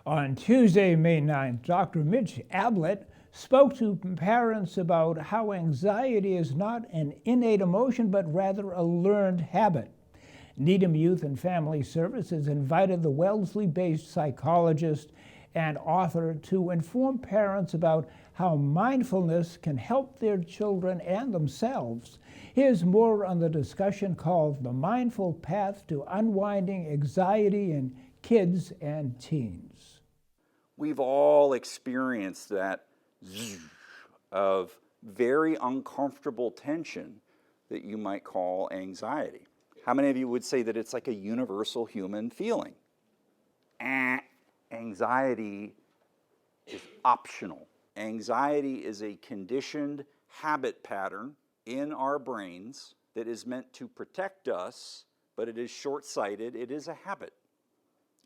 On Tuesday, May 9th, Dr. Mitch Abblett spoke to parents about how anxiety is not an innate emotion, but rather a learned habit. Needham Youth and Family Services invited the Wellesley-based psychologist and author to inform parents about how mindfulness can help their children and themselves. Here's more on the discussion called The Mindful Path to Unwinding Anxiety in Kids and Teens. We've all experienced that of very uncomfortable tension that you might call anxiety. How many of you would say that it's like a universal human feeling? Anxiety is optional. Anxiety is a conditioned habit pattern in our brains that is meant to protect us, but it is short-sighted. It is a habit.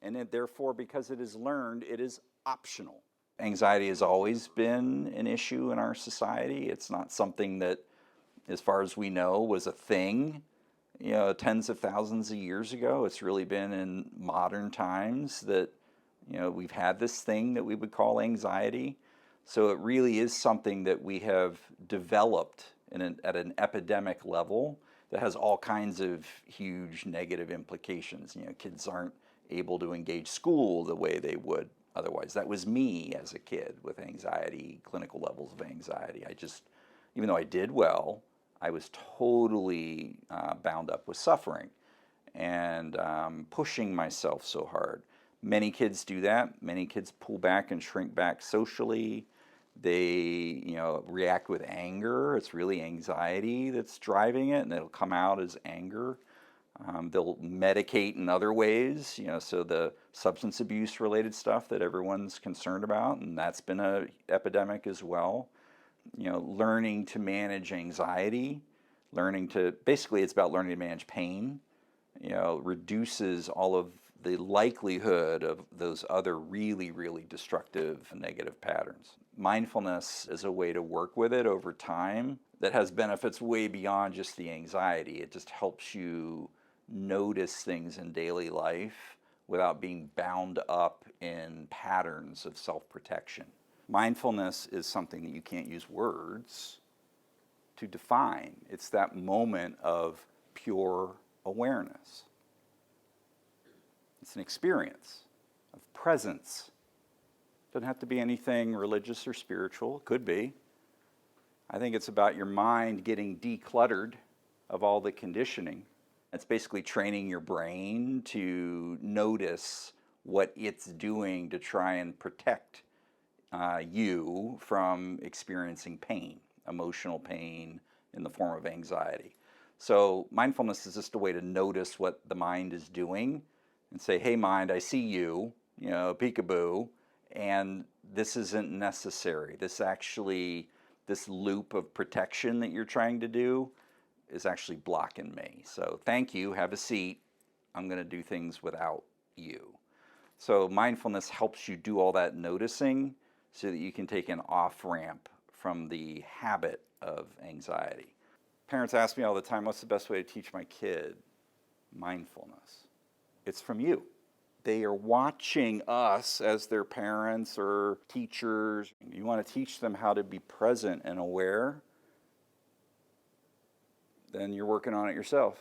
And therefore, because it is learned, it is optional. Anxiety has always been an issue in our society. It's not something that, as far as we know, was a thing, tens of thousands of years ago. It's really been in modern times that, we've had this thing that we would call anxiety. So it really is something that we have developed at an epidemic level that has all kinds of huge negative implications. Kids aren't able to engage school the way they would otherwise. That was me as a kid with anxiety, clinical levels of anxiety. Even though I did well, I was totally bound up with suffering and pushing myself so hard. Many kids do that. Many kids pull back and shrink back socially. They, react with anger. It's really anxiety that's driving it, and it'll come out as anger. They'll medicate in other ways, so the substance abuse related stuff that everyone's concerned about, and that's been an epidemic as well. Learning to manage anxiety, basically it's about learning to manage pain, reduces all of the likelihood of those other really, really destructive negative patterns. Mindfulness is a way to work with it over time that has benefits way beyond just the anxiety. It just helps you notice things in daily life without being bound up in patterns of self-protection. Mindfulness is something that you can't use words to define. It's that moment of pure awareness. It's an experience of presence. Doesn't have to be anything religious or spiritual. It could be. I think it's about your mind getting decluttered of all the conditioning. It's basically training your brain to notice what it's doing to try and protect you from experiencing pain, emotional pain in the form of anxiety. So mindfulness is just a way to notice what the mind is doing and say, hey mind, I see you, peekaboo, and this isn't necessary. This loop of protection that you're trying to do is actually blocking me. So thank you, have a seat. I'm going to do things without you. So mindfulness helps you do all that noticing so that you can take an off-ramp from the habit of anxiety. Parents ask me all the time, what's the best way to teach my kid mindfulness? It's from you. They are watching us as their parents or teachers. You want to teach them how to be present and aware, then you're working on it yourself.